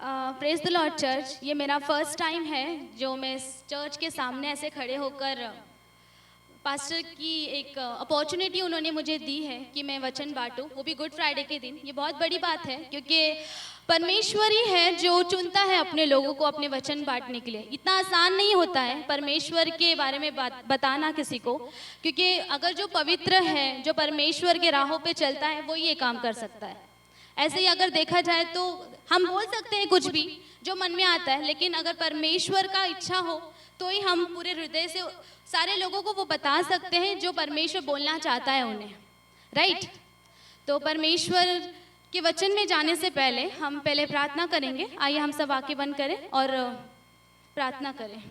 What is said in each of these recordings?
Praise the Lord church. ये मेरा first time है जो मैं इस चर्च के सामने ऐसे खड़े होकर पास्टर की एक अपॉर्चुनिटी उन्होंने मुझे दी है कि मैं वचन बांटूं, वो भी गुड फ्राइडे के दिन। ये बहुत बड़ी बात है क्योंकि परमेश्वर ही है जो चुनता है अपने लोगों को अपने वचन बांटने के लिए। इतना आसान नहीं होता है परमेश्वर के बारे में बताना किसी को, क्योंकि अगर जो पवित्र है, जो परमेश्वर के राहों पे चलता है, वो ये काम कर सकता है। ऐसे ही अगर देखा जाए तो हम बोल सकते हैं कुछ भी जो मन में आता है, लेकिन अगर परमेश्वर का इच्छा हो तो ही हम पूरे हृदय से सारे लोगों को वो बता सकते हैं जो परमेश्वर बोलना चाहता है उन्हें, राइट। तो परमेश्वर के वचन में जाने से पहले हम पहले प्रार्थना करेंगे। आइए हम सब आंखें बंद करें और प्रार्थना करें।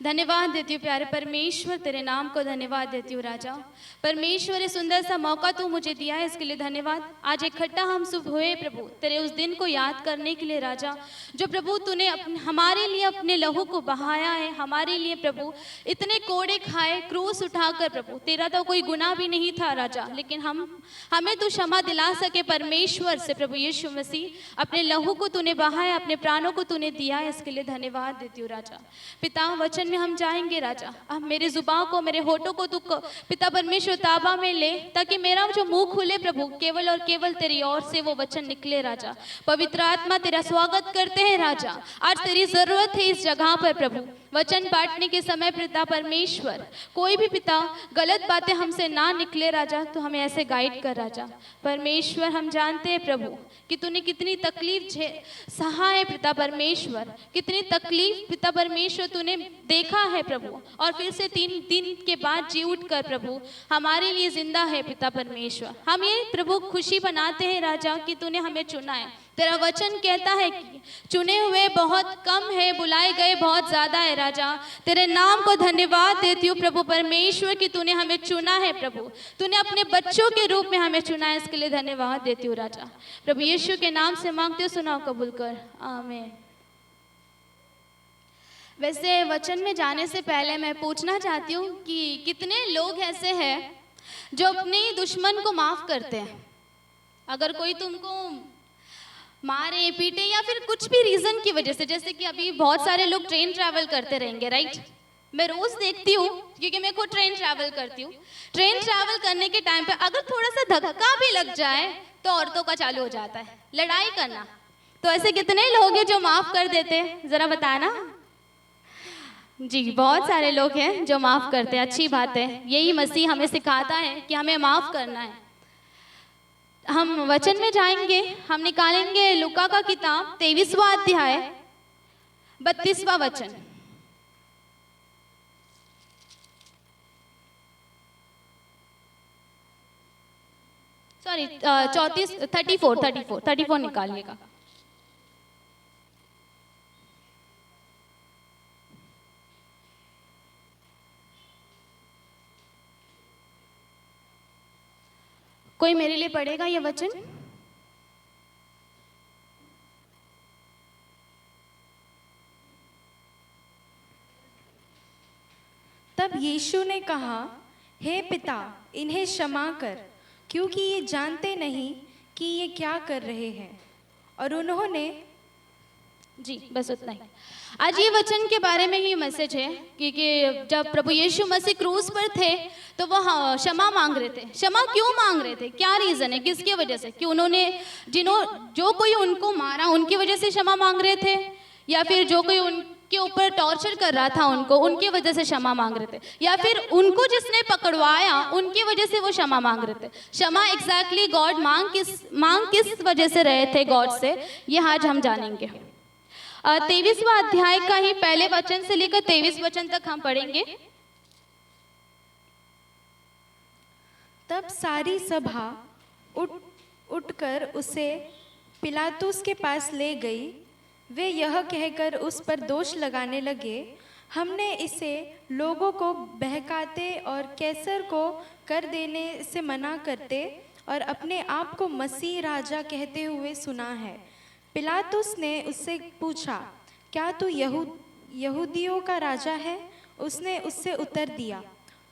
धन्यवाद देती हूँ प्यारे परमेश्वर, तेरे नाम को धन्यवाद देती हूँ राजा। परमेश्वर ये सुंदर सा मौका तू मुझे दिया है, इसके लिए धन्यवाद। आज इकट्ठा हम सब हुए प्रभु तेरे उस दिन को याद करने के लिए राजा, जो प्रभु तूने हमारे लिए अपने लहू को बहाया है, हमारे लिए प्रभु इतने कोड़े खाए, क्रूस उठाकर प्रभु। तेरा तो कोई गुनाह भी नहीं था राजा, लेकिन हमें तू क्षमा दिला सके परमेश्वर से प्रभु यीशु मसीह। अपने लहू को तूने बहाया, अपने प्राणों को तूने दिया है, इसके लिए धन्यवाद देती हूँ राजा। पिता वचन में हम जाएंगे राजा, अब मेरे जुबान को, मेरे होठों को तू पिता परमेश्वर ताबा में ले, ताकि मेरा जो मुंह खुले प्रभु केवल और केवल तेरी ओर से वो वचन निकले राजा। पवित्र आत्मा तेरा स्वागत करते हैं राजा, आज तेरी जरूरत है इस जगह पर प्रभु। वचन बांटने के समय पिता परमेश्वर कोई भी पिता गलत बातें हमसे ना निकले राजा, तो हमें ऐसे गाइड कर राजा। परमेश्वर हम जानते हैं प्रभु कि तूने कितनी तकलीफ सहा है पिता परमेश्वर, कितनी तकलीफ पिता परमेश्वर तूने देखा है प्रभु, और फिर से 3 दिन के बाद जी उठ कर प्रभु हमारे लिए जिंदा है पिता परमेश्वर। हम ये प्रभु खुशी बनाते हैं राजा कि तूने हमें चुना है। तेरा वचन कहता है कि चुने हुए बहुत कम है, बुलाए गए बहुत ज्यादा है राजा। तेरे नाम को धन्यवाद देती हूँ प्रभु परमेश्वर कि तूने हमें चुना है प्रभु, तूने अपने बच्चों के रूप में हमें चुना है, इसके लिए धन्यवाद देती हूँ राजा। प्रभु यीशु के नाम से मांगते हो, सुनाओ कबूल कर, आमीन। वैसे वचन में जाने से पहले मैं पूछना चाहती हूँ कि कितने लोग ऐसे हैं जो अपने दुश्मन को माफ करते हैं। अगर कोई तुमको मारे पीटे या फिर कुछ भी रीजन की वजह से, जैसे कि अभी बहुत सारे लोग ट्रेन ट्रैवल करते रहेंगे, राइट। मैं रोज देखती हूँ क्योंकि मैं खुद ट्रेन ट्रैवल करती हूँ। ट्रेन ट्रैवल करने के टाइम पे अगर थोड़ा सा धक्का भी लग जाए तो औरतों का चालू हो जाता है लड़ाई करना। तो ऐसे कितने लोग हैं जो माफ कर देते हैं, जरा बताना। जी बहुत सारे लोग हैं जो माफ करते हैं, अच्छी बात है। यही मसीह हमें सिखाता है कि हमें माफ करना है। हम वचन में जाएंगे, हम निकालेंगे लूका का किताब 23वां अध्याय 32वां वचन। सॉरी 34 निकालिएगा। कोई मेरे लिए पढ़ेगा ये वचन? तब यीशु ने कहा, हे पिता इन्हें क्षमा कर, क्योंकि ये जानते नहीं कि ये क्या कर रहे हैं। और उन्होंने जी बस उतना ही। आज ये वचन के बारे में ही मैसेज है क्योंकि जब प्रभु यीशु मसीह क्रूस पर थे तो वो क्षमा मांग रहे थे। क्षमा क्यों मांग रहे थे, क्या रीजन है, किसकी वजह से? कि उन्होंने जो कोई उनको मारा उनकी वजह से क्षमा मांग रहे थे, या फिर जो कोई उनके ऊपर टॉर्चर कर रहा था उनको, उनकी वजह से क्षमा मांग रहे थे, या फिर उनको जिसने पकड़वाया उनकी वजह से वो क्षमा मांग रहे थे? क्षमा एग्जैक्टली गॉड मांग किस वजह से रहे थे गॉड से, ये आज हम जानेंगे। 23वां अध्याय का ही पहले वचन से लेकर 23 वचन तक हम पढ़ेंगे। तब सारी सभा उठकर उसे पिलातुस के पास ले गई। वे यह कहकर उस पर दोष लगाने लगे, हमने इसे लोगों को बहकाते और कैसर को कर देने से मना करते और अपने आप को मसीह राजा कहते हुए सुना है। पिलातुस ने उससे पूछा, क्या तू यहूदियों का राजा है? उसने उससे उत्तर दिया,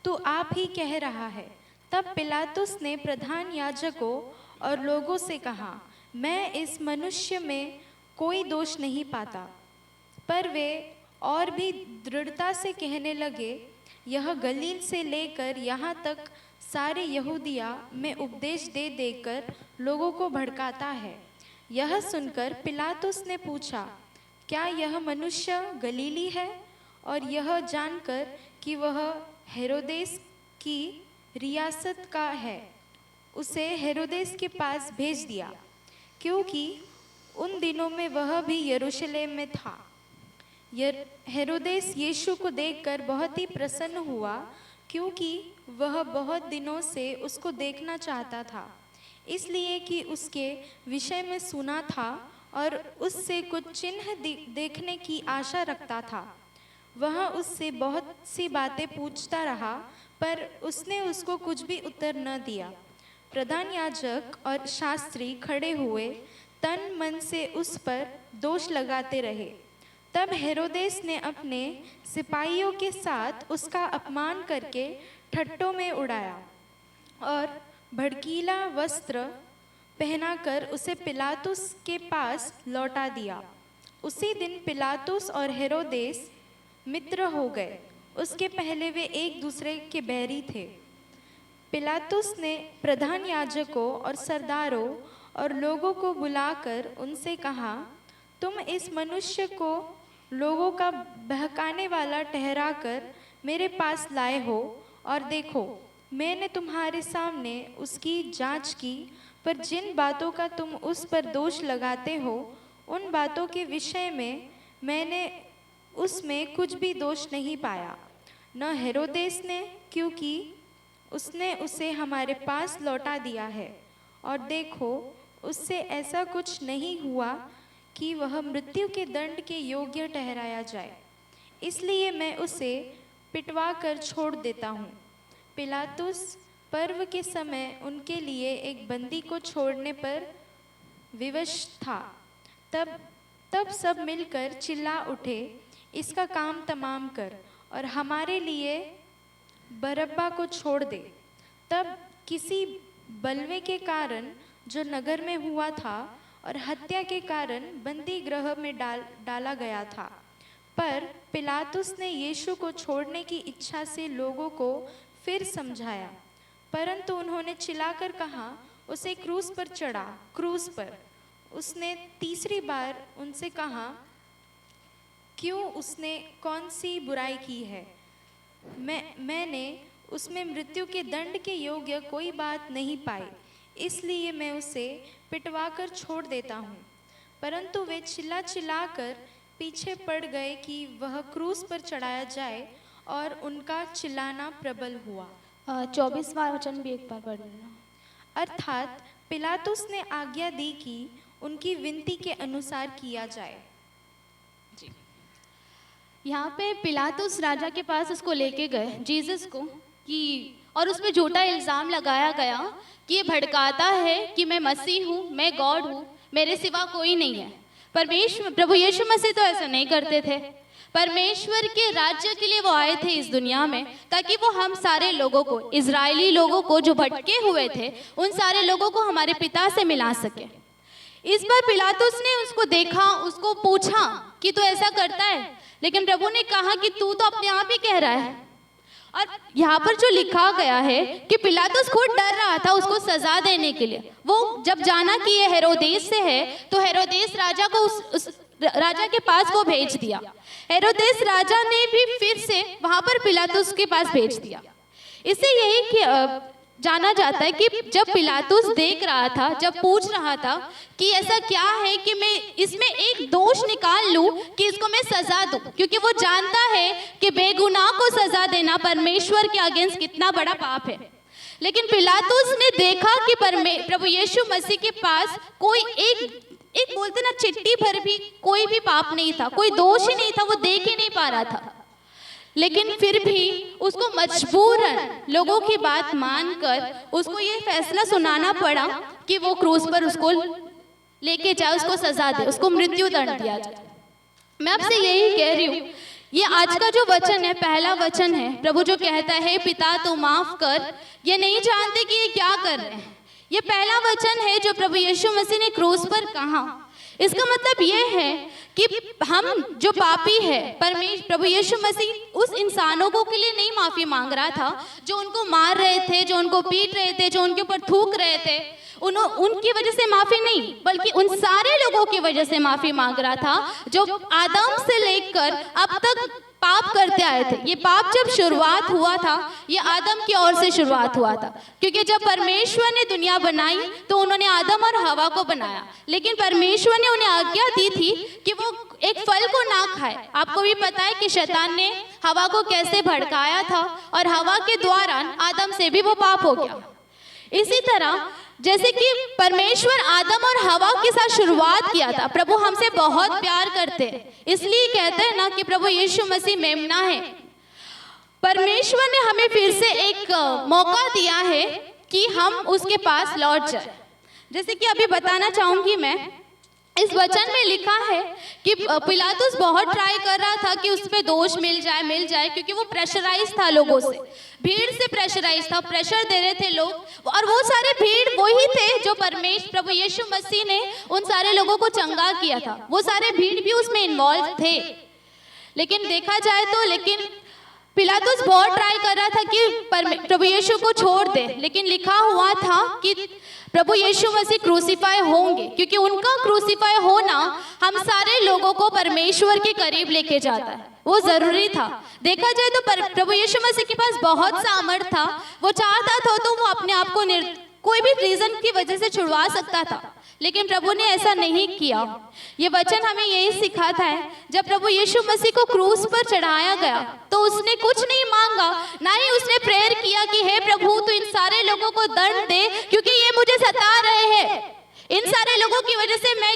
तू आप ही कह रहा है। तब पिलातुस ने प्रधान याजकों और लोगों से कहा, मैं इस मनुष्य में कोई दोष नहीं पाता। पर वे और भी दृढ़ता से कहने लगे, यह गलील से लेकर यहाँ तक सारे यहूदिया में उपदेश दे देकर लोगों को भड़काता है। यह सुनकर पिलातुस ने पूछा, क्या यह मनुष्य गलीली है? और यह जानकर कि वह हेरोदेस की रियासत का है, उसे हेरोदेस के पास भेज दिया, क्योंकि उन दिनों में वह भी यरूशलेम में था। हेरोदेस यीशु को देखकर बहुत ही प्रसन्न हुआ, क्योंकि वह बहुत दिनों से उसको देखना चाहता था, इसलिए कि उसके विषय में सुना था और उससे कुछ चिन्ह देखने की आशा रखता था। वह उससे बहुत सी बातें पूछता रहा, पर उसने उसको कुछ भी उत्तर न दिया। प्रधान याजक और शास्त्री खड़े हुए तन मन से उस पर दोष लगाते रहे। तब हेरोदेस ने अपने सिपाहियों के साथ उसका अपमान करके ठट्ठों में उड़ाया और भड़कीला वस्त्र पहनाकर उसे पिलातुस के पास लौटा दिया। उसी दिन पिलातुस और हेरोदेस मित्र हो गए। उसके पहले वे एक दूसरे के बैरी थे। पिलातुस ने प्रधान याजकों और सरदारों और लोगों को बुलाकर उनसे कहा, तुम इस मनुष्य को लोगों का बहकाने वाला ठहराकर मेरे पास लाए हो, और देखो, मैंने तुम्हारे सामने उसकी जांच की, पर जिन बातों का तुम उस पर दोष लगाते हो, उन बातों के विषय में मैंने उसमें कुछ भी दोष नहीं पाया, न हेरोदेस ने, क्योंकि उसने उसे हमारे पास लौटा दिया है। और देखो, उससे ऐसा कुछ नहीं हुआ कि वह मृत्यु के दंड के योग्य ठहराया जाए, इसलिए मैं उसे पिटवा कर छोड़ देता हूँ। पिलातुस पर्व के समय उनके लिए एक बंदी को छोड़ने पर विवश था। तब सब मिलकर चिल्ला उठे, इसका काम तमाम कर और हमारे लिए बरअब्बा को छोड़ दे। तब किसी बलवे के कारण जो नगर में हुआ था और हत्या के कारण बंदी गृह में डाला गया था। पर पिलातुस ने यीशु को छोड़ने की इच्छा से लोगों को फिर समझाया, परंतु उन्होंने चिल्लाकर कहा, उसे क्रूस पर चढ़ा, क्रूस पर। उसने तीसरी बार उनसे कहा, क्यों उसने कौन सी बुराई की है? मैंने उसमें मृत्यु के दंड के योग्य कोई बात नहीं पाई, इसलिए मैं उसे पिटवाकर छोड़ देता हूँ। परंतु वे चिल्लाकर पीछे पड़ गए कि वह क्रूस पर चढ़ाया जाए, और उनका चिल्लाना प्रबल हुआ। 24वां वचन भी एक बार पढ़ लेना। अर्थात पिलातुस ने आज्ञा दी कि उनकी विनती के अनुसार किया जाए। जी, यहाँ पे पिलातुस राजा के पास उसको लेके गए, जीसस को, कि और उसमें झूठा इल्ज़ाम लगाया गया कि ये भड़काता है कि मैं मसीह हूँ, मैं गॉड हूँ, मेरे सिवा कोई नहीं है। प्रभु यीशु मसीह तो ऐसा नहीं करते थे। परमेश्वर के राज्य के लिए वो आए थे इस दुनिया में, ताकि वो हम सारे लोगों को, इजरायली लोगों को जो भटके हुए थे, उन सारे लोगों को हमारे पिता से मिला सके। इस बार पिलातुस ने उसको देखा, उसको पूछा कि तू ऐसा करता है, लेकिन प्रभु ने कहा कि तू तो अपने आप ही कह रहा है। और यहाँ पर जो लिखा गया है कि पिलातुस खुद डर रहा था उसको सजा देने के लिए। वो जब जाना कि ये हेरोदेस से है, तो हेरोदेस राजा को उस राजा के पास वो भेज दिया। हेरोदेस राजा ने भी फिर से वहां पर पिलातुस के पास भेज दिया। इससे यही जाना जाता है कि जब पिलातुस देख रहा था, जब पूछ रहा था कि ऐसा क्या है कि मैं इसमें एक दोष निकाल लूं कि इसको मैं सजा दूं, क्योंकि वो जानता है कि बेगुनाह को सजा देना परमेश्वर के अगेंस्ट कितना बड़ा पाप है। लेकिन पिलातुस ने देखा कि प्रभु यीशु मसीह के पास कोई एक बोलते ना चिट्ठी भर भी कोई भी पाप नहीं था, कोई दोष ही नहीं था, वो देख ही नहीं पा रहा था। लेकिन फिर भी उसको मजबूरन लोगों की बात मानकर उसको ये फैसला सुनाना पड़ा कि वो क्रूस पर उसको लेके जाए, उसको सजा दे, उसको मृत्यु दंड दिया जाए। मैं आपसे यही कह रही हूँ, ये आज का जो वचन है, पहला वचन है, प्रभु जो कहता है पिता तू माफ कर, ये नहीं जानते कि ये क्या कर रहे हैं। ये पहला वचन है जो प्रभु यीशु मसीह ने क्रूस पर कहा इसका मतलब ये है कि हम जो पापी है, प्रभु यीशु मसीह उस इंसानों को के लिए नहीं माफी मांग रहा था जो उनको मार रहे थे, जो उनको पीट रहे थे, जो उनके ऊपर थूक रहे थे। उनकी वजह से माफी नहीं, बल्कि उन सारे लोगों की वजह से माफी मांग रहा था जो आदम से लेकर अब तक पाप करते आए थे। ये पाप जब शुरुआत हुआ था, ये आदम की ओर से शुरुआत हुआ था, क्योंकि जब परमेश्वर ने दुनिया बनाई तो उन्होंने आदम और हवा को बनाया, लेकिन परमेश्वर ने उन्हें आज्ञा दी थी कि वो एक फल को ना खाए। आपको भी पता है कि शैतान ने हवा को कैसे भड़काया था और हवा के द्वारा आदम से भी वो पाप हो गया। इसी तरह जैसे कि परमेश्वर आदम और हवा के साथ शुरुआत किया था, प्रभु हमसे बहुत प्यार करते हैं, इसलिए कहते हैं ना कि प्रभु यीशु मसीह मेमना है। परमेश्वर ने हमें फिर से एक मौका दिया है कि हम उसके पास लौट जाए। जैसे कि अभी बताना चाहूंगी मैं, इस वचन में लिखा है कि पिलातुस बहुत ट्राई कर रहा था कि उस पे दोष मिल जाए, क्योंकि वो प्रेशराइज था, लोगों से, भीड़ से प्रेशराइज था, प्रेशर दे रहे थे लोग, और वो सारे भीड़ वही थे जो प्रभु यीशु मसीह ने उन सारे लोगों को चंगा किया था। वो सारे भीड़ भी उसमें इन्वॉल्व थे। लेकिन देखा जाए तो पिलातुस बहुत ट्राई कर रहा था कि प्रभु यीशु को छोड़ दे, लेकिन लिखा हुआ था कि प्रभु यीशु मसीह क्रूसीफाई होंगे, क्योंकि उनका क्रूसीफाई होना हम सारे लोगों को परमेश्वर के करीब लेके जाता है, वो जरूरी था। देखा जाए तो प्रभु यीशु मसीह के पास बहुत सामर्थ था, वो चाहता था तो वो अपने आप को कोई भी रीजन की वजह से छुड़वा सकता था, लेकिन प्रभु ने ऐसा नहीं किया। ये वचन हमें यही सिखाता है, जब प्रभु यीशु मसीह को क्रूस पर चढ़ाया गया तो उसने कुछ नहीं मांगा, ना ही उसने प्रेयर किया कि हे प्रभु तू इन सारे लोगों को दंड दे क्योंकि ये मुझे सता रहे हैं, इन सारे लोगों की वजह से मैं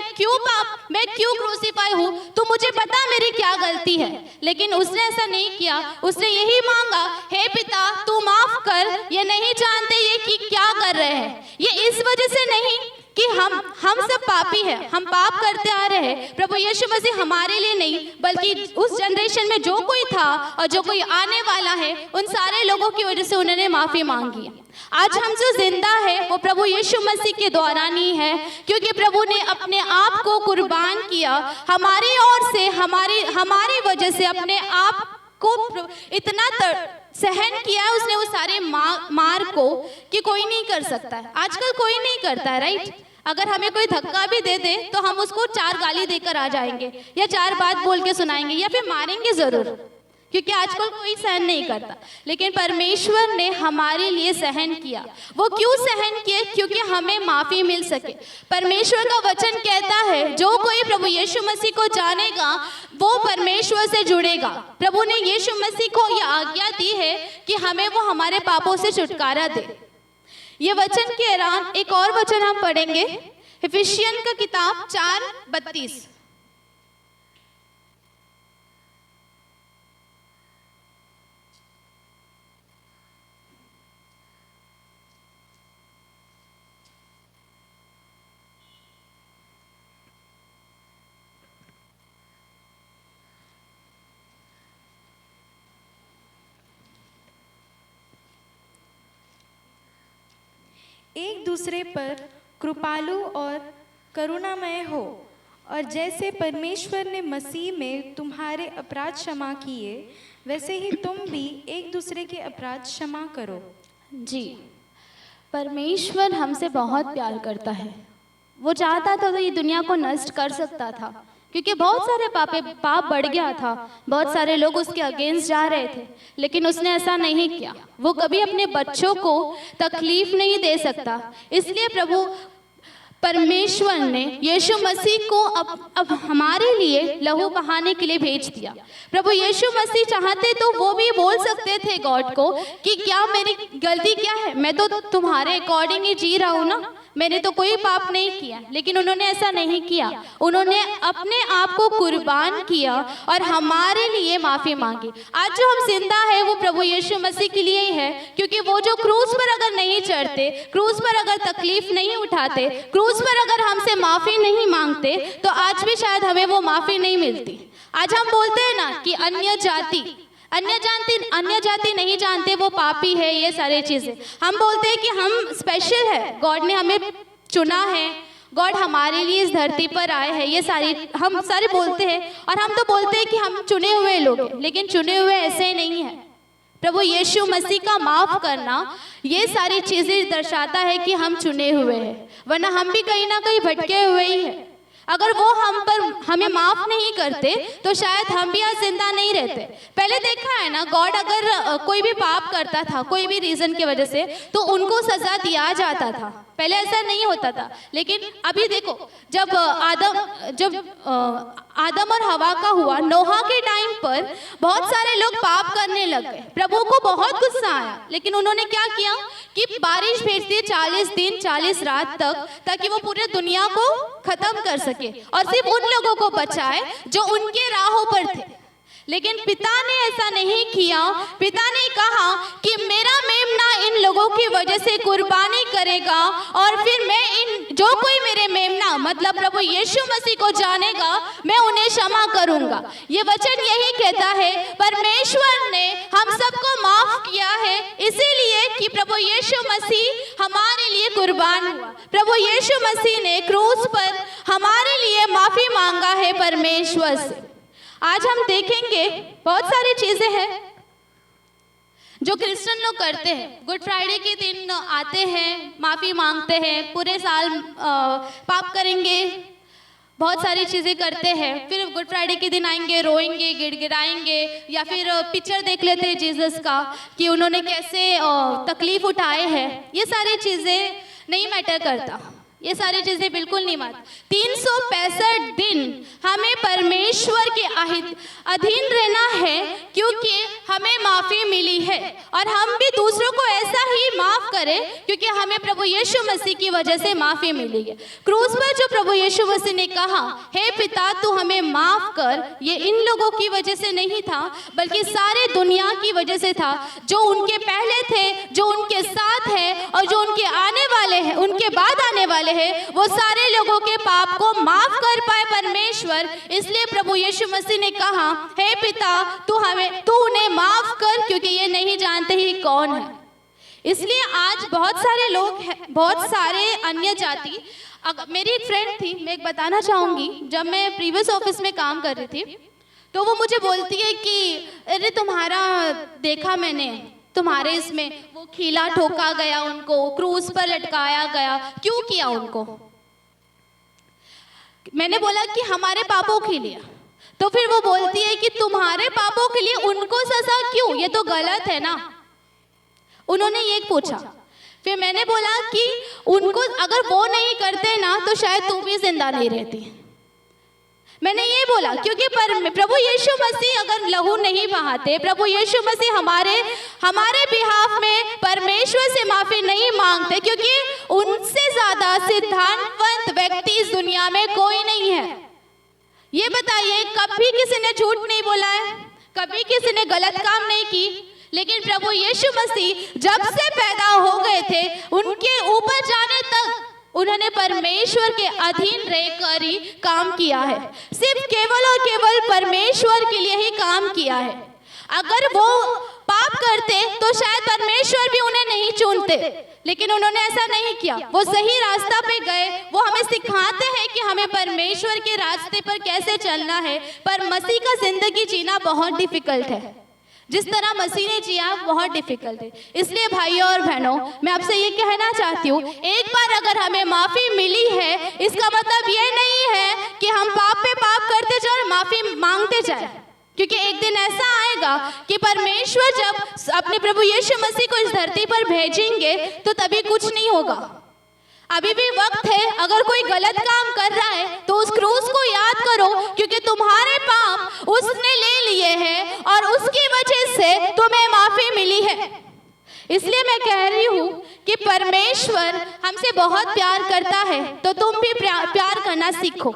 क्यों क्रूसीफाई हूँ, तो मुझे पता मेरी क्या गलती है। लेकिन उसने ऐसा नहीं किया, उसने यही मांगा, हे पिता तू माफ कर, ये नहीं जानते ये कि क्या कर रहे हैं। ये इस वजह से नहीं कि हम सब पापी हैं, हम पाप करते आ रहे हैं, प्रभु यीशु मसीह हमारे लिए नहीं, बल्कि उस जनरेशन में जो कोई था और जो कोई आने वाला है, उन सारे लोगों की वजह से उन्होंने माफी मांगी है। आज हम जो जिंदा है वो प्रभु यीशु मसीह के दौरान ही है, क्योंकि प्रभु ने अपने आप को कुर्बान किया हमारी ओर से, हमारी वजह से अपने आप को इतना सहन किया उसने उस सारे मार को कि कोई नहीं कर सकता है। आजकल कोई नहीं करता है, राइट? अगर हमें कोई धक्का भी दे दे तो हम उसको 4 गाली देकर आ जाएंगे या 4 बात बोल के सुनाएंगे या फिर मारेंगे जरूर, क्योंकि आजकल कोई सहन नहीं करता। लेकिन परमेश्वर ने हमारे लिए सहन किया। वो क्यों सहन किए? क्योंकि हमें माफी मिल सके। परमेश्वर का वचन कहता है जो कोई प्रभु यीशु मसीह को जानेगा वो परमेश्वर से जुड़ेगा। प्रभु ने यीशु मसीह को यह आज्ञा दी है कि हमें वो हमारे पापों से छुटकारा दे। ये वचन के दौरान एक और वचन हम पढ़ेंगे, इफिसियन का किताब 4:32। एक दूसरे पर कृपालु और करुणामय हो, और जैसे परमेश्वर ने मसीह में तुम्हारे अपराध क्षमा किए वैसे ही तुम भी एक दूसरे के अपराध क्षमा करो। जी, परमेश्वर हमसे बहुत प्यार करता है। वो चाहता था तो ये दुनिया को नष्ट कर सकता था, क्योंकि बहुत सारे पाप बढ़ गया था, बहुत सारे लोग उसके अगेंस्ट जा रहे थे, लेकिन उसने ऐसा नहीं किया। वो कभी अपने बच्चों को तकलीफ नहीं दे सकता, इसलिए प्रभु परमेश्वर ने यीशु मसीह को अब हमारे लिए लहू बहाने के लिए भेज दिया। प्रभु यीशु मसीह चाहते तो वो भी बोल सकते थे गॉड को कि क्या मेरी गलती क्या है, मैं तो तुम्हारे अकॉर्डिंग ही जी रहा हूँ ना, मैंने तो कोई पाप नहीं किया। लेकिन उन्होंने ऐसा नहीं किया, उन्होंने अपने आप को कुर्बान किया और हमारे लिए माफी मांगी। आज जो हम जिंदा है वो प्रभु यीशु मसीह के लिए ही है, क्योंकि वो जो क्रूस पर अगर नहीं चढ़ते, क्रूस पर अगर तकलीफ नहीं उठाते, क्रूस पर अगर हमसे माफी नहीं मांगते, तो आज भी शायद हमें वो माफी नहीं मिलती। आज हम बोलते हैं ना कि अन्य जाति नहीं जानते, वो पापी है, ये सारी चीजें हम बोलते हैं कि हम स्पेशल है, गॉड ने हमें चुना है गॉड हमारे लिए इस धरती पर आए हैं, ये सारी हम सारे बोलते हैं, और हम तो बोलते हैं कि हम चुने हुए लोग हैं, लेकिन चुने हुए ऐसे नहीं हैं। प्रभु यीशु मसीह का माफ करना ये सारी चीजें दर्शाता है कि हम चुने हुए हैं, वरना हम भी कहीं ना कहीं भटके हुए ही हैं। अगर वो हमें माफ नहीं करते तो शायद हम भी आज जिंदा नहीं रहते। पहले देखा है ना, गॉड अगर कोई भी पाप करता था कोई भी रीजन की वजह से तो उनको सजा दिया जाता था। पहले ऐसा नहीं होता था, लेकिन अभी देखो जब आदम और हवा का हुआ, नोहा के टाइम पर बहुत सारे लोग पाप करने लग गए। प्रभु को बहुत गुस्सा आया, लेकिन उन्होंने क्या किया कि बारिश भेज दी 40 दिन 40 रात तक, ताकि वो पूरे दुनिया को खत्म कर सके और सिर्फ उन लोगों को बचाए जो उनके राहों पर थे। लेकिन पिता ने ऐसा नहीं किया। पिता ने कहा कि मेरा मेमना इन लोगों की वजह से कुर्बानी करेगा, और फिर मैं जो कोई मेरे मेमना मतलब प्रभु यीशु मसीह को जानेगा मैं उन्हें क्षमा करूंगा। ये वचन यही कहता है, परमेश्वर ने हम सबको माफ किया है इसीलिए कि प्रभु यीशु मसीह हमारे लिए कुर्बान हुआ। प्रभु यीशु मसीह ने क्रूस पर हमारे लिए माफी मांगा है परमेश्वर से। आज हम देखेंगे बहुत सारी चीजें हैं जो क्रिश्चियन लोग करते हैं। गुड फ्राइडे के दिन आते हैं, माफी मांगते हैं, पूरे साल पाप करेंगे, बहुत सारी चीजें करते हैं, फिर गुड फ्राइडे के दिन आएंगे, रोएंगे, गिड़गिड़ाएंगे, या फिर पिक्चर देख लेते हैं जीसस का कि उन्होंने कैसे तकलीफ उठाए हैं। ये सारी चीजें नहीं मैटर करता, ये सारी चीजें बिल्कुल नहीं मानता। 365 दिन हमें परमेश्वर के अधीन रहना है, क्योंकि हमें माफी मिली है, और हम भी दूसरों को ऐसा ही माफ करें क्योंकि हमें प्रभु यीशु मसीह की वजह से माफी मिली है। क्रूस पर जो प्रभु यीशु मसीह ने कहा, हे पिता तू हमें माफ कर, ये इन लोगों की वजह से नहीं था बल्कि सारे दुनिया की वजह से था, जो उनके पहले थे, जो उनके साथ है और जो उनके आने वाले हैं, उनके बाद आने वाले है, वो सारे लोगों के पाप को माफ कर पाए परमेश्वर। इसलिए प्रभु यीशु मसीह ने कहा, हे पिता तू उन्हें माफ कर क्योंकि ये नहीं जानते ही कौन है। इसलिए आज बहुत सारे लोग हैं, बहुत सारे अन्य जाति। मेरी एक फ्रेंड थी, मैं एक बताना चाहूंगी, जब मैं प्रीवियस ऑफिस में काम कर रही थी तो वो मुझे बोलती है कि अरे तुम्हारा देखा मैंने, तुम्हारे इसमें वो खीला ठोका गया, उनको क्रूस पर लटकाया गया, क्यों किया उनको? मैंने बोला कि हमारे पापों के लिए। तो फिर वो बोलती है कि तुम्हारे पापों के लिए उनको सजा क्यों, ये तो गलत है ना। उन्होंने ये पूछा। फिर मैंने बोला कि उनको अगर वो नहीं करते ना तो शायद तू भी जिंदा नहीं रहती। मैंने ये बोला क्योंकि प्रभु यीशु मसीह अगर लहू नहीं बहाते, प्रभु यीशु मसीह हमारे बिहाफ में परमेश्वर से माफी नहीं मांगते, क्योंकि उनसे ज्यादा सिद्धांतवंत व्यक्ति इस दुनिया में कोई नहीं है। ये बताइए, कभी किसी ने झूठ नहीं बोला है, कभी किसी ने गलत काम नहीं की, लेकिन प्रभु यीशु मसीह जब से पैदा हो गए थे उनके ऊपर जाने तक उन्होंने परमेश्वर के अधीन रहकर ही काम किया है। सिर्फ केवल और केवल परमेश्वर के लिए ही काम किया है। अगर वो पाप करते तो शायद परमेश्वर भी उन्हें नहीं चुनते, लेकिन उन्होंने ऐसा नहीं किया। वो सही रास्ता पे गए। वो हमें सिखाते हैं कि हमें परमेश्वर के रास्ते पर कैसे चलना है। पर मसीह का जिंदगी जीना बहुत डिफिकल्ट है, जिस तरह मसीह ने जिया बहुत डिफिकल्ट है। इसलिए भाइयों और बहनों, मैं आपसे ये कहना चाहती हूँ, एक बार अगर हमें माफी मिली है, इसका मतलब ये नहीं है कि हम पाप पे पाप करते जाए और माफी मांगते जाए, क्योंकि एक दिन ऐसा आएगा कि परमेश्वर जब अपने प्रभु यीशु मसीह को इस धरती पर भेजेंगे तो तभी कुछ नहीं होगा। अभी भी वक्त है। अगर कोई गलत काम कर रहा है तो उस क्रूस को याद करो, क्योंकि तुम्हारे पाप उसने ले लिए हैं और उसकी वजह से तुम्हें माफी मिली है। इसलिए मैं कह रही हूँ कि परमेश्वर हमसे बहुत प्यार करता है, तो तुम भी प्यार करना सीखो।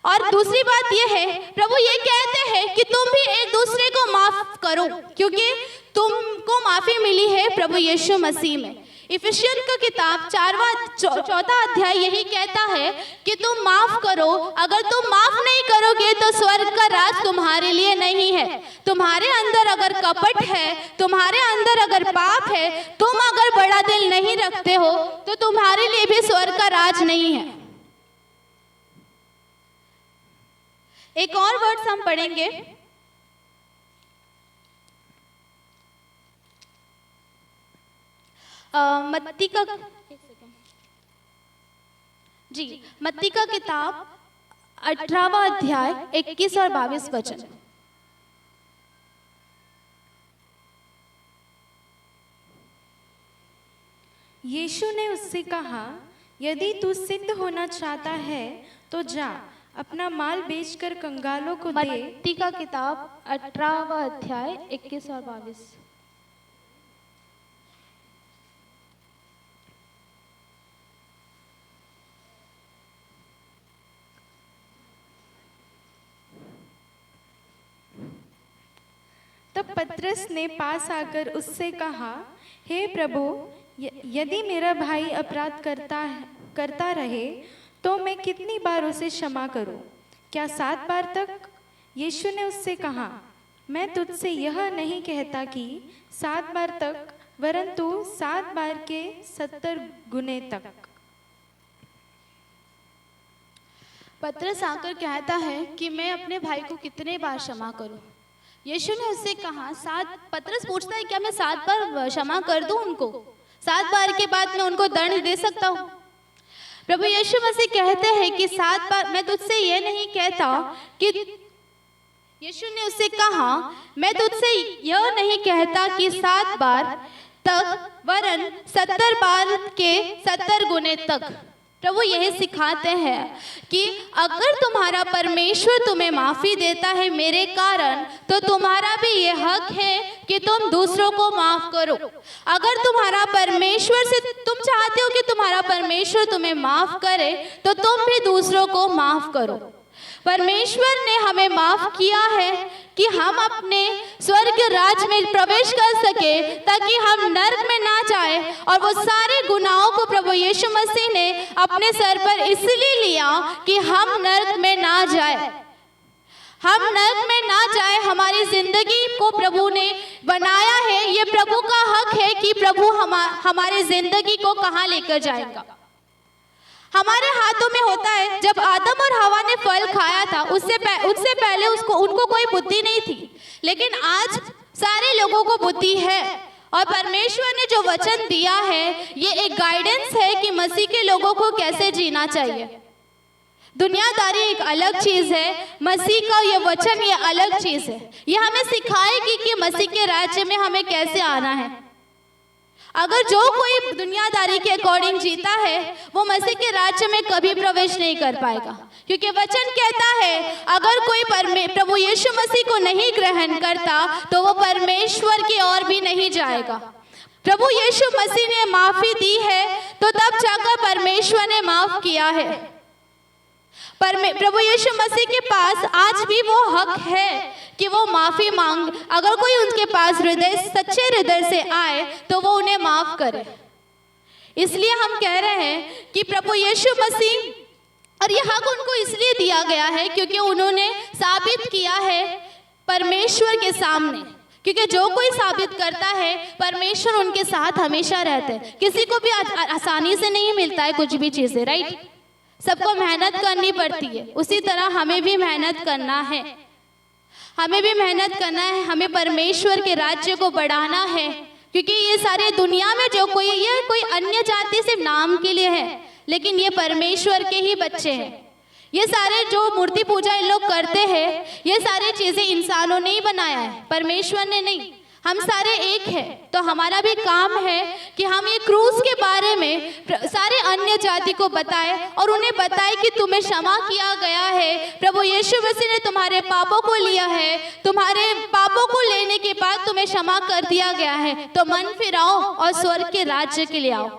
और दूसरी बात यह है, प्रभु ये कहते हैं कि तुम भी एक दूसरे को माफ करो, क्योंकि तुमको माफी मिली है प्रभु यीशु मसीह में। इफिसियन का किताब 4वां अध्याय यही कहता है कि तुम माफ करो। अगर तुम माफ नहीं करोगे तो स्वर्ग का राज तुम्हारे लिए नहीं है। तुम्हारे अंदर अगर कपट है, तुम्हारे अंदर अगर पाप है, तुम अगर बड़ा दिल नहीं रखते हो तो तुम्हारे लिए भी स्वर्ग का राज नहीं है। एक और वर्ड्स हम पढ़ेंगे, मत्ती का मत्ती का किताब 18वां अध्याय 21 और 22 वचन। यीशु ने उससे कहा, यदि तू सिद्ध होना चाहता है तो जा, अपना माल बेचकर कंगालों को दे। मत्ती का किताब 18वां अध्याय 21 और 22। तब पतरस ने पास आकर उससे कहा, हे प्रभु, यदि मेरा भाई अपराध करता रहे तो मैं कितनी बार उसे क्षमा करूं? क्या 7 बार तक? यीशु ने उससे कहा, मैं तुझसे यह नहीं कहता कि 7 बार तक, वरन्तु 7 बार के 70 गुने तक। पतरस आकर कहता है कि मैं अपने भाई को कितने बार क्षमा करूं? यीशु ने उससे कहा 7। पतरस पूछता है, क्या मैं 7 बार क्षमा कर दूं उनको? 7 बार के बाद मैं उनको दंड दे सकता हूं? प्रभु यीशु मसीह कहते हैं कि 7 बार। मैं तुझसे ये नहीं कहता कि, यीशु ने उससे कहा, मैं तुझसे यह नहीं कहता कि 7 बार तक, वरन 70 बार के 70 गुने तक। प्रभु यही सिखाते हैं कि अगर तुम्हारा परमेश्वर तुम्हें माफी देता है मेरे कारण, तो तुम्हारा भी ये हक है कि तुम दूसरों को माफ करो। अगर तुम्हारा परमेश्वर से तुम चाहते हो कि तुम्हारा परमेश्वर तुम्हें माफ करे, तो तुम भी दूसरों को माफ करो। परमेश्वर ने हमें माफ किया है कि हम अपने स्वर्ग राज्य में प्रवेश कर सके, ताकि हम नरक में ना जाए। और वो सारे गुनाहों को प्रभु यीशु मसीह ने अपने सर पर इसलिए लिया कि हम नरक में ना जाए। हम नरक में ना जाए, हमारी जिंदगी को प्रभु ने बनाया है। ये प्रभु का हक है कि प्रभु हमारी जिंदगी को कहाँ लेकर जाएगा। हमारे हाथों में होता है। जब आदम और हवा ने फल खाया था, उससे पहले उनको कोई बुद्धि नहीं थी, लेकिन आज सारे लोगों को बुद्धि है। और परमेश्वर ने जो वचन दिया है, ये एक गाइडेंस है कि मसीह के लोगों को कैसे जीना चाहिए। दुनियादारी एक अलग चीज है, मसीह का ये वचन ये अलग चीज है। ये हमें सिखाएगी कि मसीह के राज्य में हमें कैसे आना है। अगर जो कोई दुनियादारी के अकॉर्डिंग जीता है, वो मसीह के राज्य में कभी प्रवेश नहीं कर पाएगा, क्योंकि वचन कहता है अगर कोई प्रभु यीशु मसीह को नहीं ग्रहण करता तो वो परमेश्वर की ओर भी नहीं जाएगा। प्रभु यीशु मसीह ने माफी दी है, तो तब जाकर परमेश्वर ने माफ किया है। प्रभु यीशु मसीह के पास आज भी वो हक है कि वो माफी मांग। अगर कोई उनके पास सच्चे हृदय से आए तो वो उन्हें माफ करे। इसलिए हम कह रहे हैं कि प्रभु यीशु मसीह, और यह हक उनको इसलिए दिया गया है क्योंकि उन्होंने साबित किया है परमेश्वर के सामने। क्योंकि जो कोई साबित करता है, परमेश्वर उनके साथ हमेशा रहते हैं। किसी को भी आसानी से नहीं मिलता है कुछ भी चीजें, राइट? सबको मेहनत करनी पड़ती है। उसी तरह हमें भी मेहनत करना है। हमें परमेश्वर के राज्य को बढ़ाना है, क्योंकि ये सारे दुनिया में जो कोई अन्य जाति सिर्फ नाम के लिए है, लेकिन ये परमेश्वर के ही बच्चे हैं। ये सारे जो मूर्ति पूजा इन लोग करते हैं, ये सारी चीजें इंसानों ने ही बनाया है, परमेश्वर ने नहीं। हम सारे एक हैं, तो हमारा भी काम है कि हम ये क्रूस के बारे में सारे अन्य जाति को बताएं और उन्हें बताएं कि तुम्हें क्षमा किया गया है। प्रभु यीशु मसीह ने तुम्हारे पापों को लिया है, तुम्हारे पापों को लेने के बाद तुम्हें क्षमा कर दिया गया है। तो मन फिराओ और स्वर्ग के राज्य के लिए आओ।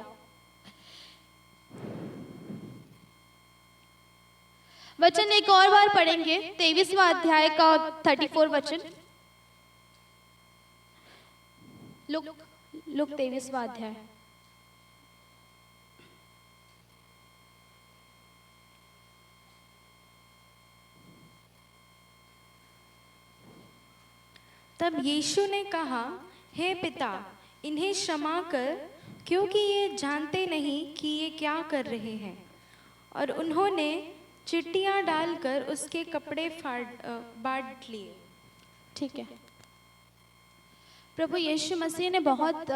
वचन एक और बार पढ़ेंगे, 23वां अध्याय का 34 वचन। लुक 23वां अध्याय। तब यीशु ने कहा, हे पिता, इन्हें क्षमा कर, क्योंकि ये जानते नहीं कि ये क्या कर रहे हैं। और उन्होंने चिट्टियाँ डालकर उसके कपड़े बांट लिए। ठीक है। प्रभु यीशु मसीह ने बहुत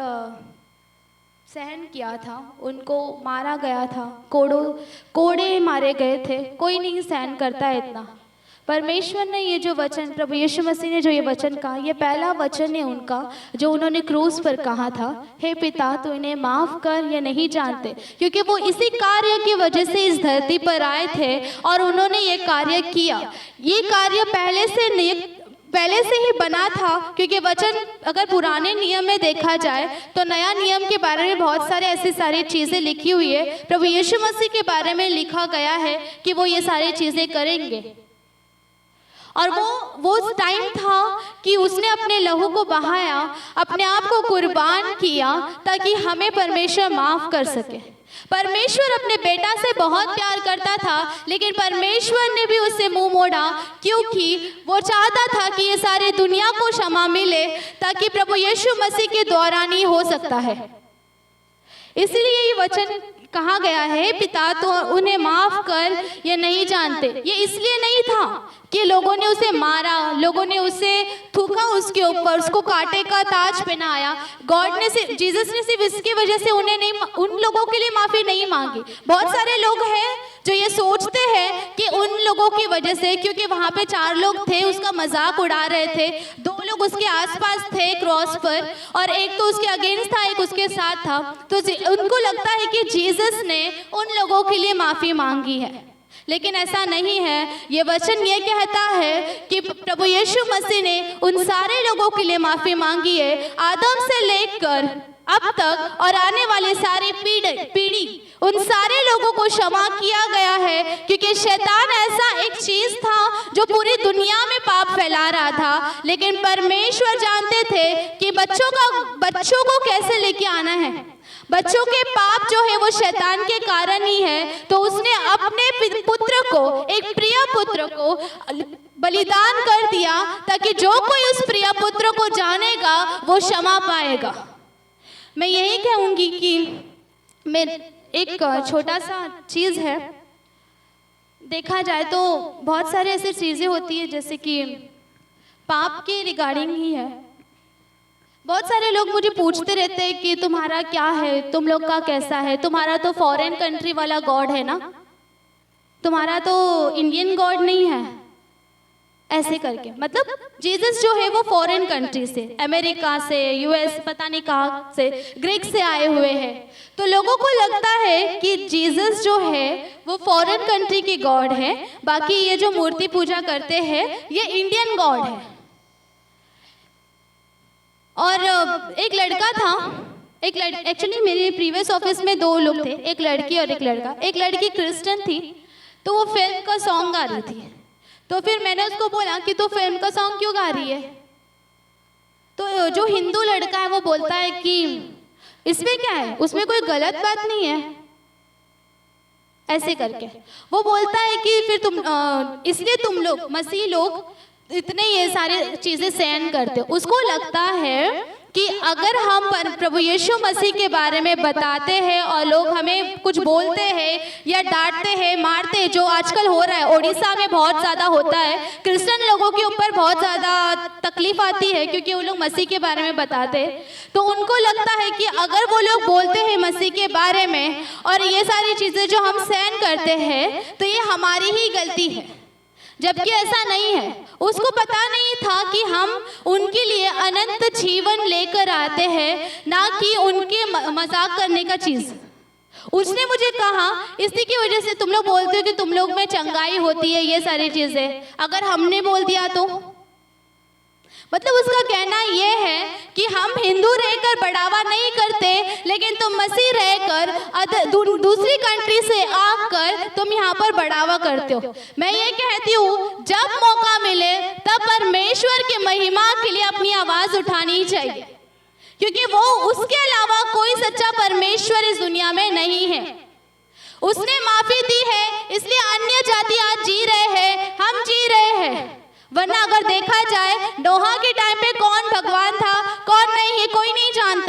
सहन किया था, उनको मारा गया था, कोड़े मारे गए थे, कोई नहीं सहन करता है इतना। परमेश्वर ने ये जो वचन, प्रभु यीशु मसीह ने जो ये वचन कहा, ये पहला वचन है उनका जो उन्होंने क्रूस पर कहा था, हे पिता तू इन्हें माफ कर, ये नहीं जानते। क्योंकि वो इसी कार्य की वजह से इस धरती पर आए थे और उन्होंने ये कार्य किया। ये कार्य पहले से ही बना था, क्योंकि वचन अगर पुराने नियम में देखा जाए तो नया नियम के बारे में बहुत सारे ऐसी सारी चीज़ें लिखी हुई है। प्रभु यीशु मसीह के बारे में लिखा गया है कि वो ये सारी चीज़ें करेंगे। और वो टाइम था कि उसने अपने लहू को बहाया, अपने आप को कुर्बान किया ताकि हमें परमेश्वर माफ कर सके। परमेश्वर अपने बेटा से बहुत प्यार करता था, लेकिन परमेश्वर ने भी उससे मुंह मोड़ा, क्योंकि वो चाहता था कि ये सारी दुनिया को क्षमा मिले, ताकि प्रभु यीशु मसीह के दौरान ही हो सकता है। इसलिए ये वचन कहा गया है, पिता तो उन्हें माफ कर, ये नहीं जानते। ये इसलिए नहीं था कि लोगों ने उसे मारा, लोगों ने उसे थूका उसके ऊपर, उसको कांटे का ताज पहनाया। गॉड ने सिर्फ, जीसस ने सिर्फ इसकी वजह से उन लोगों के लिए माफी नहीं मांगी। बहुत सारे लोग हैं जो ये सोचते हैं कि उन लोगों की वजह से, क्योंकि वहाँ पे 4 लोग थे, उसका मजाक उड़ा रहे थे, 2 लोग उसके आसपास थे क्रॉस पर, और एक तो उसके अगेंस्ट था, एक उसके साथ था, तो उनको लगता है कि जीसस ने उन लोगों के लिए माफी मांगी है। लेकिन ऐसा नहीं है। ये वचन ये कहता है कि प्रभु यीशु मसीह ने उन सारे लोगों के लिए माफी मांगी है, आदम से लेकर अब तक और आने वाली सारी पीढ़ी, उन सारे लोगों को क्षमा किया गया है। क्योंकि शैतान ऐसा एक चीज था जो पूरी दुनिया में पाप फैला रहा था, लेकिन परमेश्वर जानते थे कि बच्चों को कैसे लेके आना है। बच्चों के पाप जो है वो शैतान के कारण ही है। तो उसने अपने पुत्र को, एक प्रिय पुत्र को बलिदान कर दिया, ताकि जो कोई उस प्रिय पुत्र को जानेगा वो क्षमा पाएगा। मैं यही कहूँगी कि मैं एक छोटा सा चीज़ है, देखा जाए तो बहुत सारे ऐसी चीज़ें होती है जैसे कि पाप के रिगार्डिंग ही है। बहुत सारे लोग मुझे पूछते रहते हैं कि तुम्हारा क्या है, तुम लोग का कैसा है, तुम्हारा तो फॉरेन कंट्री वाला गॉड है ना, तुम्हारा तो इंडियन गॉड नहीं है, ऐसे करके। मतलब जीसस जो है वो फॉरेन कंट्री से, अमेरिका से, यूएस, पता नहीं कहाँ से, ग्रीक से आए हुए हैं। तो लोगों को लगता है कि जीसस जो है वो फॉरेन कंट्री के गॉड है, बाकी ये जो मूर्ति पूजा करते हैं ये इंडियन गॉड है। और एक लड़का था, एक्चुअली मेरे प्रीवियस ऑफिस में 2 लोग थे, एक लड़की और एक लड़का। एक लड़की क्रिश्चियन थी, तो वो फिल्म का सॉन्ग गा रही थी। तो फिर मैंने उसको बोला कि तू फिल्म का सॉन्ग क्यों गा रही है? तो जो हिंदू लड़का है वो बोलता है कि इसमें क्या है, उसमें कोई गलत बात नहीं है, ऐसे करके वो बोलता है कि फिर इसलिए तुम लोग मसीह लोग इतने ये सारे चीजें सहन करते हो। उसको लगता है कि अगर हम प्रभु यीशु मसीह के बारे में बताते हैं और लोग हमें कुछ बोलते हैं या डांटते हैं, मारते हैं, जो आजकल हो रहा है, उड़ीसा में बहुत ज़्यादा होता है, क्रिश्चियन लोगों के ऊपर बहुत ज़्यादा तकलीफ आती है क्योंकि वो लोग मसीह के बारे में बताते हैं। तो उनको लगता है कि अगर वो लोग बोलते हैं मसीह के बारे में और ये सारी चीज़ें जो हम सहन करते हैं तो ये हमारी ही गलती है, जबकि ऐसा नहीं है। उसको पता नहीं था कि हम उनके लिए अनंत जीवन लेकर आते हैं, ना कि उनके मजाक करने का चीज़। उसने मुझे कहा इसी की वजह से तुम लोग बोलते हो कि तुम लोग में चंगाई होती है, ये सारी चीज़ें अगर हमने बोल दिया तो। मतलब उसका कहना यह है कि हम हिंदू रहकर बढ़ावा नहीं करते, लेकिन तुम मसीह रहकर दूसरी कंट्री से आकर तुम यहाँ पर बढ़ावा करते हो। मैं ये कहती हूँ जब मौका मिले तब परमेश्वर की महिमा के लिए अपनी आवाज़ उठानी चाहिए, क्योंकि वो उसके अलावा कोई सच्चा परमेश्वर इस दुनिया में नहीं है। उसने माफी दी है, इसलिए अन्य जाति आज जी रहे हैं, हम जी रहे हैं। वरना अगर देखा जाए नोहा के टाइम पे कौन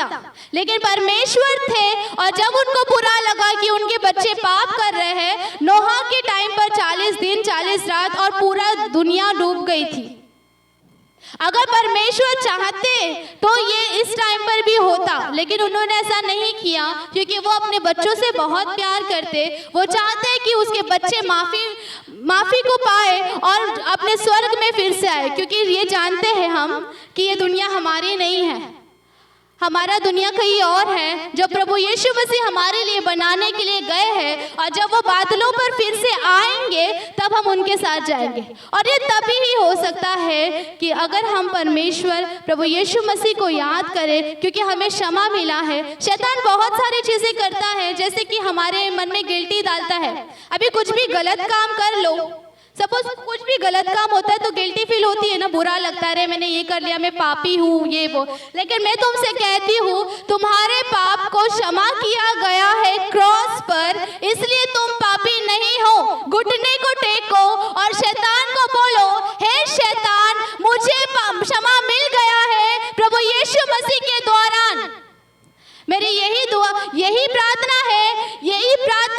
था, लेकिन परमेश्वर थे और जब उनको बुरा लगा कि उनके बच्चे पाप कर रहे हैं, नोहा के टाइम पर 40 दिन 40 रात और पूरा दुनिया डूब गई थी। अगर परमेश्वर चाहते तो ये इस टाइम पर भी होता, लेकिन उन्होंने ऐसा नहीं किया क्योंकि वो अपने बच्चों से बहुत प्यार करते। वो चाहते कि उसके बच्चे माफी को पाए और अपने स्वर्ग में फिर से आए, क्योंकि ये जानते हैं हम कि ये दुनिया हमारी नहीं है, हमारा दुनिया कहीं और है जो प्रभु यीशु मसीह हमारे लिए बनाने के लिए गए हैं। और जब वो बादलों पर फिर से आएंगे तब हम उनके साथ जाएंगे। और ये तभी ही हो सकता है कि अगर हम परमेश्वर प्रभु यीशु मसीह को याद करें, क्योंकि हमें क्षमा मिला है। शैतान बहुत सारी चीजें करता है, जैसे कि हमारे मन में गिल्टी डालता है। अभी कुछ भी गलत काम कर लो, सपोज कुछ भी गलत काम होता है तो गिल्टी फील होती है ना, बुरा लगता है, अरे मैंने ये कर लिया, मैं पापी हूँ, ये वो। लेकिन मैं तुमसे कहती हूँ, तुम्हारे पाप को क्षमा किया गया है क्रॉस पर, इसलिए तुम पापी नहीं हो। घुटने को टेको और शैतान को बोलो, हे शैतान, मुझे क्षमा मिल गया है प्रभु यीशु मसीह के दौरान। मेरी यही दुआ, यही प्रार्थना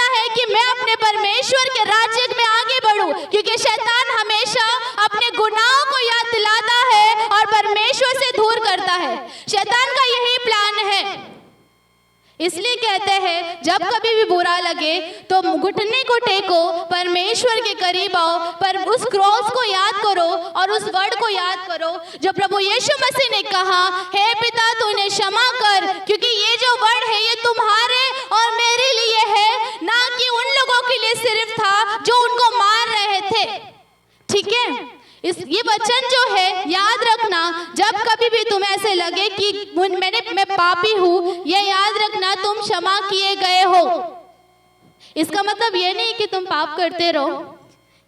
है कि मैं अपने परमेश्वर के राज्य में आगे बढ़ूं, क्योंकि शैतान हमेशा अपने गुनाहों को याद दिलाता है और परमेश्वर से दूर करता है। शैतान का यही प्लान है। इसलिए कहते हैं जब कभी भी बुरा लगे तो घुटने को टेको, परमेश्वर के करीब आओ, पर उस क्रॉस को याद करो और उस वर्ड को याद करो जो प्रभु यीशु मसीह ने कहा, हे पिता तूने क्षमा कर, क्योंकि ये जो वर्ड है ये तुम्हारे और मेरे लिए है, ना कि उन लोगों के लिए सिर्फ था जो उनको मार रहे थे। ठीक है, ये वचन जो है याद रखना। जब कभी भी तुम्हें ऐसे लगे कि मैं पापी हूँ, ये याद रखना तुम क्षमा किए गए हो। इसका मतलब ये नहीं कि तुम पाप करते रहो,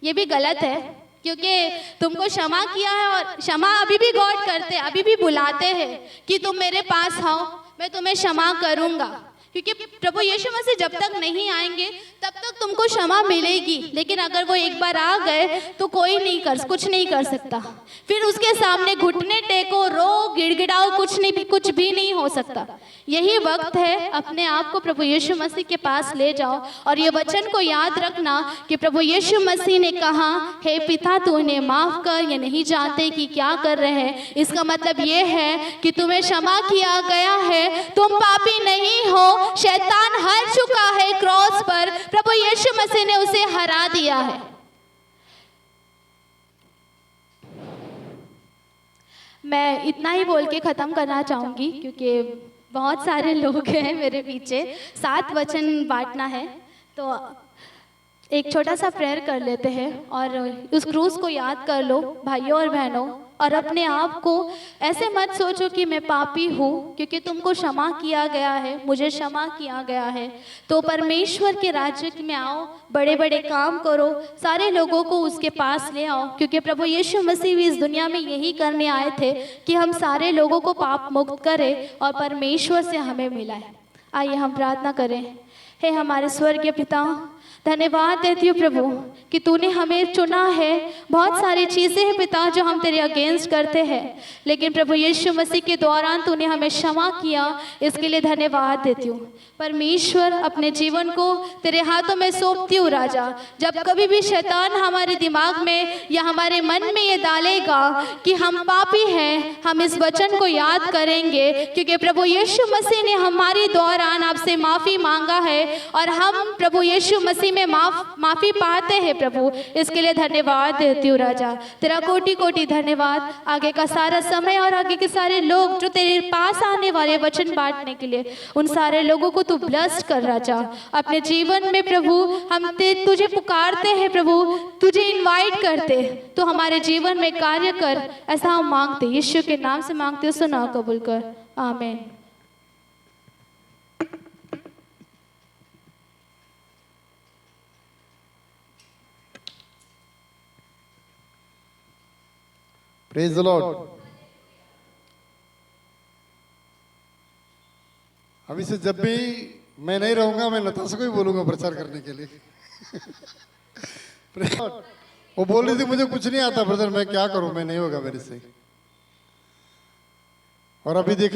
ये भी गलत है, क्योंकि तुमको क्षमा किया है और क्षमा अभी भी गॉड करते हैं, अभी भी बुलाते हैं कि तुम मेरे पास आओ, मैं तुम्हें क्षमा करूँगा। क्योंकि प्रभु यीशु मसीह जब तक नहीं आएंगे तब तक तुमको क्षमा मिलेगी, लेकिन अगर वो एक बार आ गए तो कुछ नहीं कर सकता। फिर उसके सामने घुटने टेको, रो, गिड़गिड़ाओ, कुछ भी नहीं हो सकता। यही वक्त है, अपने आप को प्रभु यीशु मसीह के पास ले जाओ और ये वचन को याद रखना कि प्रभु यीशु मसीह ने कहा, हे पिता तू इन्हें माफ कर, ये नहीं जानते कि क्या कर रहे हैं। इसका मतलब ये है कि तुम्हें क्षमा किया गया है, तुम पापी नहीं हो। शैतान हार चुका है क्रॉस पर, प्रभु यीशु मसीह ने उसे हरा दिया है। मैं इतना ही बोल के ख़त्म करना चाहूँगी, क्योंकि बहुत सारे लोग हैं मेरे पीछे, 7 वचन बांटना है, तो एक छोटा सा प्रेयर कर लेते हैं और उस क्रूस को याद कर लो भाइयों और बहनों। और अपने आप को ऐसे मत सोचो कि मैं पापी हूँ, क्योंकि तुमको क्षमा किया गया है, मुझे क्षमा किया गया है। तो परमेश्वर के राज्य में आओ, बड़े बड़े काम करो, सारे लोगों को उसके पास ले आओ, क्योंकि प्रभु यीशु मसीह भी इस दुनिया में यही करने आए थे कि हम सारे लोगों को पाप मुक्त करें और परमेश्वर से हमें मिलाए। आइए हम प्रार्थना करें। हे हमारे स्वर्गीय पिता, धन्यवाद देती हूँ प्रभु कि तूने हमें चुना है। बहुत सारी चीज़ें हैं पिता जो हम तेरे अगेंस्ट करते हैं, लेकिन प्रभु यीशु मसीह के दौरान तूने हमें क्षमा किया, इसके लिए धन्यवाद देती हूँ। परमेश्वर अपने जीवन को तेरे हाथों में सौंपती हूँ राजा। जब कभी भी शैतान हमारे दिमाग में या हमारे मन में ये डालेगा कि हम पापी हैं, हम इस वचन को याद करेंगे, क्योंकि प्रभु यीशु मसीह ने हमारे दौरान आपसे माफ़ी मांगा है और हम प्रभु यीशु मसीह में माफ़ी पाते हैं प्रभु। इसके लिए धन्यवाद देती हूँ राजा, तेरा कोटि कोटि धन्यवाद। आगे का सारा समय और आगे के सारे लोग जो तेरे पास आने वाले वचन बांटने के लिए, उन सारे लोगों को तू ब्लेस्ड कर राजा अपने जीवन में प्रभु। हम तुझे पुकारते हैं प्रभु, तुझे इनवाइट करते, तो हमारे जीवन में कार्य कर, ऐसा हम मांगते, यीशु के नाम से मांगते, सुना कबूल कर, आमीन। Praise the Lord. अभी से जब भी मैं नहीं रहूंगा, मैं नताशा को ही बोलूंगा प्रचार करने के लिए। वो बोल रही थी मुझे कुछ नहीं आता ब्रदर, मैं क्या करूं, मैं नहीं होगा मेरे से। और अभी देखा